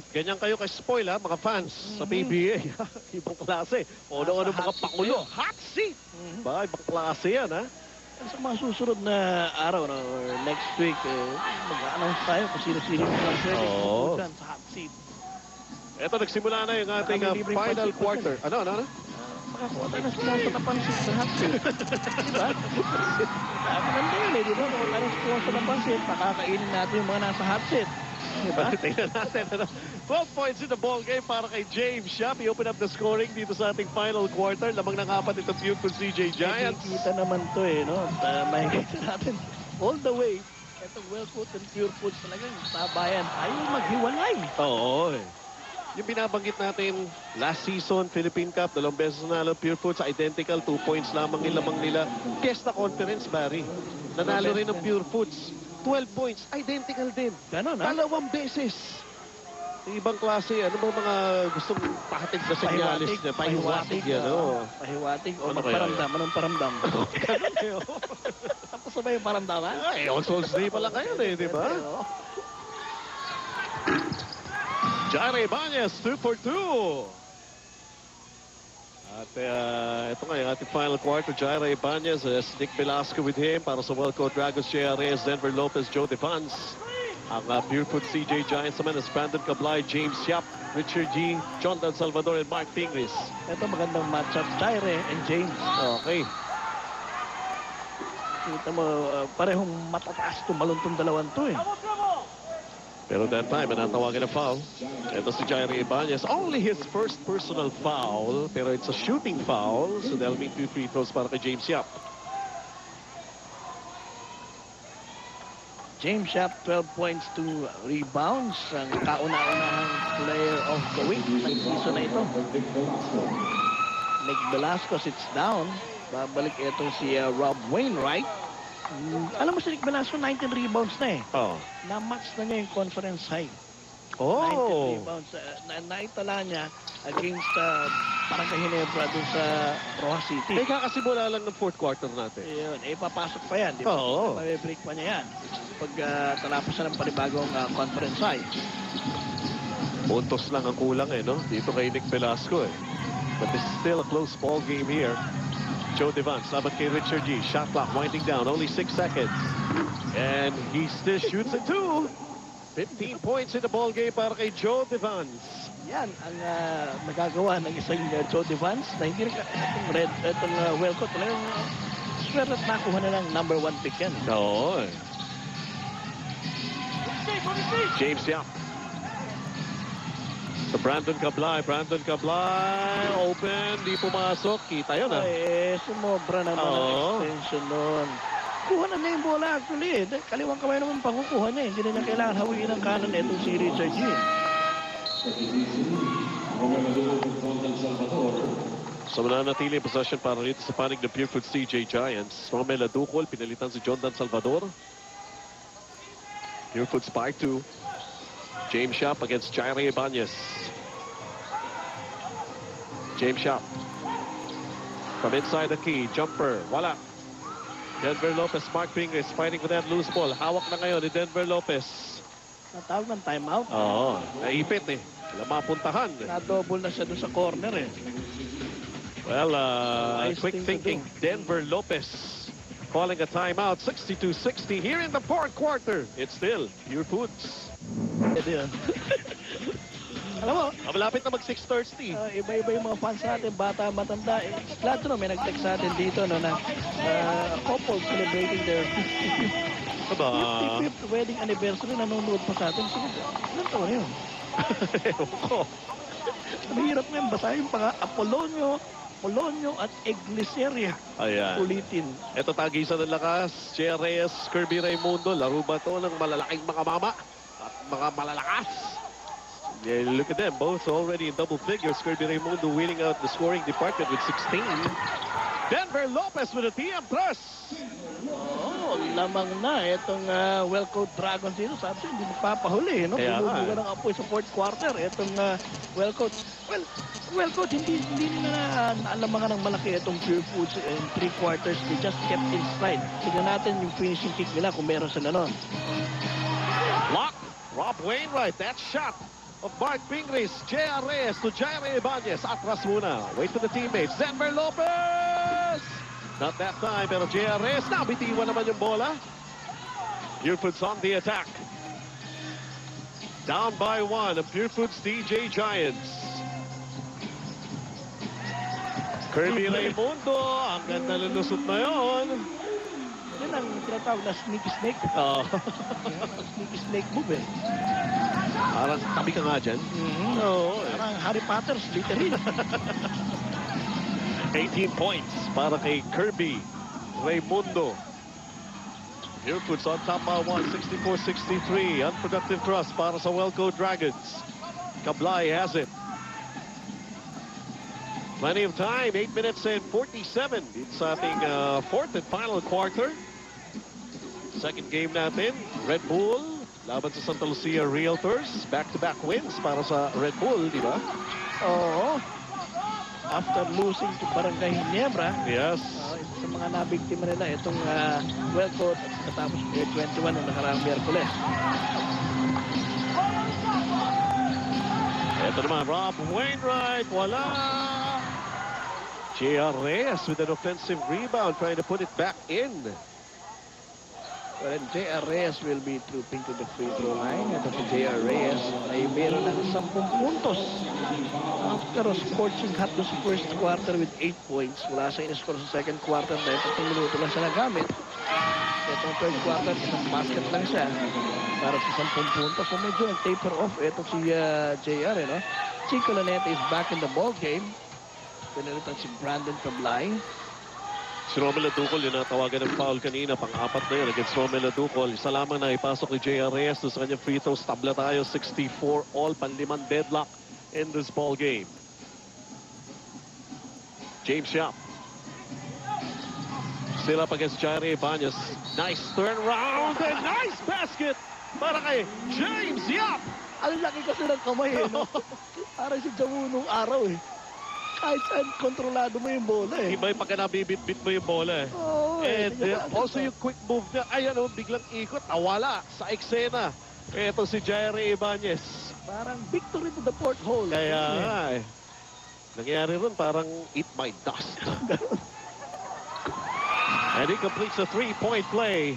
Ganyan kayo ka-spoil ha, mga fans sa PBA. Ibang klase. O ano mga pakulo. Hot seat! Ba, ibang klase yan ha. Sa mga susunod na araw no, or next week, mag-announce tayo kung sino-sino yung mga pwede dyan sa hot seat. Ito, nagsimula na yung ating final quarter. Ano? Makakuha tayo ng sponsor na pansit sa hot seat. Diba? Maganda yun eh, diba? Kung tayo ng sponsor na pansit, makakainin natin yung mga nasa hot seat. Diba? Tingnan natin. 12 points in the ball game para kay James Shop. He opened up the scoring dito sa ating final quarter. Lamang ng apat ito Buford CJ Giants. Kita naman to eh, no? Makikita natin all the way. Itong well-put and pure foods talagang tabayan. Ayaw maghiwalay. Oo. Yung binabanggit natin last season, Philippine Cup, 2 beses nanalo Pure Foods, identical, 2 points lamang yung lamang nila. Fiesta Conference, Barry. Nanalo rin ng Pure Foods. 12 points, identical din. Ganon, ha? 2 beses. Ibang klase, ano ba mga gustong pahatid na senyalis niya? Pahiwatig yan, o. Pahiwatig o Ano magparamdam. Anong paramdam? Ganun kayo. Tapos na ba yung paramdaman? Ay, All Souls Day pala kayo eh, di ba? Jaire Ibanez, 2 for 2. At ito nga yung ating final quarter. Jaire Ibanez, Nick Velasco with him para sa Wellco Dragons, Shea Reyes, Denver Lopez, Joe Devans. Ang Pure Food CJ Giants naman is Brandon Cablay, James Yap, Richard G, John Dan Salvador, and Mark Tingris. Ito magandang matchup, Jaire and James. Okay. Kita mo, parehong matataas tumalon tong dalawang to eh. Pero that time, natawagan na foul. Ito si Jaire Ibanez. Only his first personal foul, pero it's a shooting foul. So they'll meet 2 free throws para kay James Yap. James Yap, 12 points, 2 rebounds. Ang kauna-unahang player of the week ng season na ito. Nick Velasco sits down. Babalik itong si Rob Wainwright. Alam mo si Nick Velasco, 19 rebounds na eh. Oh. Na-match na niya yung conference high. 19 Oh. rebounds. Naitala niya against parang Ginebra dun sa Rojas City. Eh, kakasimula lang ng fourth quarter natin. Ayun, papasok pa yan. Di ba? Oo. May-break pa niya yan. Pag talapos na ng panibagong conference high. Puntos lang ang kulang eh, no? Dito kay Nick Velasco eh. But this is still a close ball game here. Joe Devans, laban kay Richard G. Shot clock winding down, only 6 seconds. And he still shoots it too. 15 points in the ball game para kay Joe Devans. Yan ang nagagawa ng isang Joe Devans na hindi rin itong Wellco talagang swerte at nakuha na ng number 1 pick yan. Oo eh. James Yap. So Brandon Cablay, open, di pumasok. Kita yun ah. Ay, sumobra naman ang Oo. extension nun. Kuha na yung bola actually. Kaliwang kamay naman pangkukuha niya. Hindi na niya kailangan hawiin ang kanan itong si Richard G. So mananatili ang possession para rito sa panig ng Pure Food CJ Giants. Romel Adukol, pinalitan si John Dan Salvador. Pure Food Spike 2. James Shop against Jaire Ibanez. James Shop. From inside the key. Jumper. Wala. Denver Lopez, Mark Fingers fighting for that loose ball. Hawak na ngayon ni Denver Lopez. Natawag ng timeout. Oo. Naipit eh. Wala mapuntahan. Na-double na siya doon sa corner eh. Well, Nice quick thing to thinking. Denver Lopez calling a timeout. 62-60 here in the fourth quarter. It's still Pure Foods. Ito yun. Alam mo, Malapit na mag 6:30. iba-iba yung mga fans natin, bata, matanda. Lahat no, may nag-text sa atin dito no, na couple celebrating their 55th, Aba. 55th wedding anniversary. Nanonood pa sa atin. Sige, ilan taon yun? Ewan ko. Mahirap nga yung basahin pa nga. Apolonio at Iglesia. Ayan. Ulitin. Ito tagisan ng lakas. Shea Reyes, Kirby Raimundo. Laro ba ito ng malalaking mga mama at mga malalakas? Yeah, look at them. Both already in double figures. Kirby Raimundo winning out the scoring department with 16. Denver Lopez with a TM thrust. Oo, lamang na. Itong Wellco Dragons dito. Sabi siya, hindi magpapahuli. No? Kaya nga. Bumubuga ng apoy sa fourth quarter. Itong Wellco. Well, Wellco, hindi na naalamangan ng malaki itong Pure Foods in 3 quarters. They just kept in stride. Tignan natin yung finishing kick nila kung meron sila nun. Block. Rob Wainwright. That shot of Mark Pingris. J.R. Reyes to Jaire Ibanez. Atras muna. Wait to the teammates. Denver Lopez! Not that time, pero J.R. Reyes na. Bitiwan naman yung bola. Buford's on the attack. Down by 1 of Buford's DJ Giants. Kirby Raimundo. Ang ganda lulusot na yun. Yan ang tinatawag na sneaky snake. Oh. Sneaky snake move eh. Parang tabi ka nga dyan. Oo. Parang Harry Potter, Slytherin. 18 points para kay Kirby Raimundo. Buford's on top by 1, 64-63. Unproductive cross para sa Welco Dragons. Kablay has it. Plenty of time, 8 minutes and 47. It's ating fourth and final quarter. Second game natin, Red Bull laban sa Santa Lucia Realtors. Back-to-back wins para sa Red Bull, di ba? Oo. After losing to Barangay Ginebra, Yes. isa sa mga nabiktima nila itong Welco at katapos Air 21 noong nakaraang Miyerkules. Ito naman, Rob Wainwright, wala. J.R. Reyes with an offensive rebound, trying to put it back in. Well, J.R. Reyes will be trooping to the free throw line. Ito si J.R. Reyes ay meron ng 10 puntos. After a scorching hot sa first quarter with 8 points, wala siya in-score sa second quarter dahil 3 minuto lang siya nagamit. Itong third quarter, isang basket lang siya para sa 10 puntos. So medyo nag-taper off ito si J.R. No? Chico Laneta is back in the ball game. Pinalitan si Brandon Cablay. Si Romel Aducol, yung natawagan ng foul kanina, pang-apat na yun against Romel Aducol. Isa lamang na ipasok ni J.R. Reyes sa kanyang free throws. Tabla tayo, 64 all, panlimang deadlock in this ball game. James Yap. Still up against Jaire Ibanez. Nice turnaround and nice basket para kay James Yap. Ang laki kasi ng kamay eh, no? Parang si Jawu nung araw eh. Kahit saan, kontrolado mo yung bola eh. Iba yung pagka nabibit-bit mo yung bola eh. Oo, And eh, also yung quick move niya, ay ano, biglang ikot, nawala sa eksena. Ito si Jaire Ibanez. parang victory to the fourth hole. Kaya nga eh. Nangyari ron parang eat my dust. And he completes a three-point play.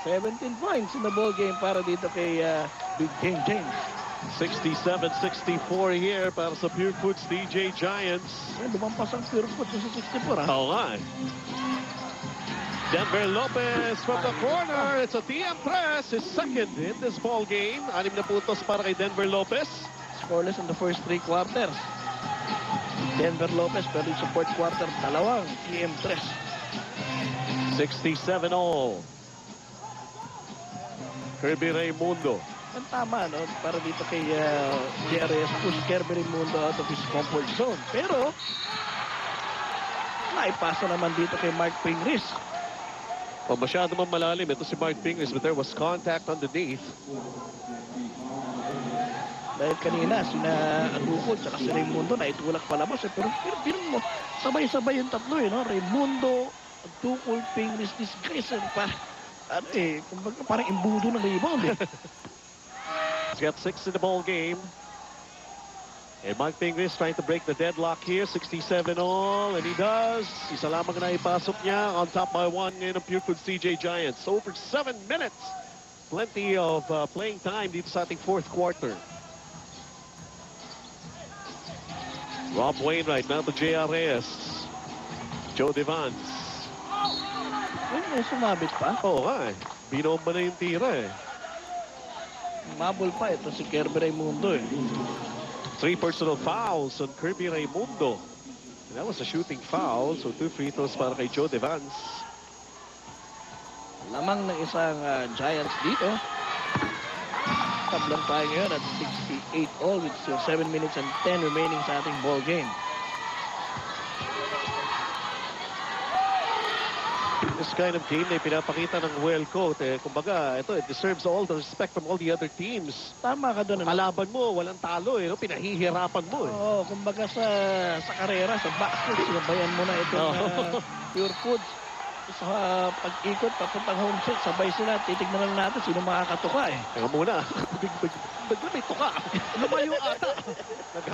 17 points in the ball game para dito kay Big Game James. 67-64 here para sa Pure Foods DJ Giants. Lumampas ang Pure Foods sa 64 ha. Oo nga eh. Denver Lopez from the corner. It's a TM press. His second in this ball game. 6 na puntos para kay Denver Lopez. Scoreless in the first 3 quarters. Denver Lopez pero sa fourth quarter, dalawang TM press. 67 all. Kirby Raimundo. Ang tama, no? Para dito kay JRS, push Kirby Raimundo out of his comfort zone. Pero, naipasa naman dito kay Mark Pingris. Oh, masyado man malalim. Ito si Mark Pingris, but there was contact underneath. Dahil kanina, sina Adukol at si Raimundo na itulak palabas. Pero mo, sabay-sabay yung tatlo, no? Raimundo, Adukol, Pingris, these guys, pa. Ano eh, kumbaga parang imbudo ng rebound eh. He's got 6 in the ball game. And Mark Pingris trying to break the deadlock here. 67 all, and he does. Isa lamang na ipasok niya on top by 1 in the Pure Foods CJ Giants. Over 7 minutes. Plenty of playing time dito sa ating fourth quarter. Rob Wainwright now to J.R. Reyes. Joe Devans. May sumabit pa. Oo nga eh. Binomba na yung tira eh. Mabol pa ito si Kirby Raimundo eh. 3 personal fouls on Kirby Raimundo. And that was a shooting foul. So 2 free throws para kay Joe Devans. Lamang ng isang Giants dito. Tablang tayo ngayon at 68 all with still 7 minutes and 10 remaining sa ating ball game. This kind of game na pinapakita ng Welco. Kumbaga, ito, it deserves all the respect from all the other teams. Tama ka doon. Kalaban mo, walang talo eh. No? Pinahihirapan mo eh. Oo, kumbaga sa karera, sa backcourt, sinabayan mo na itong Pure Foods. sa pag-ikot, papuntang home set, sabay sila. Titignan lang natin sino makakatuka eh. Teka muna. Bigla may tuka. Lumayo ata.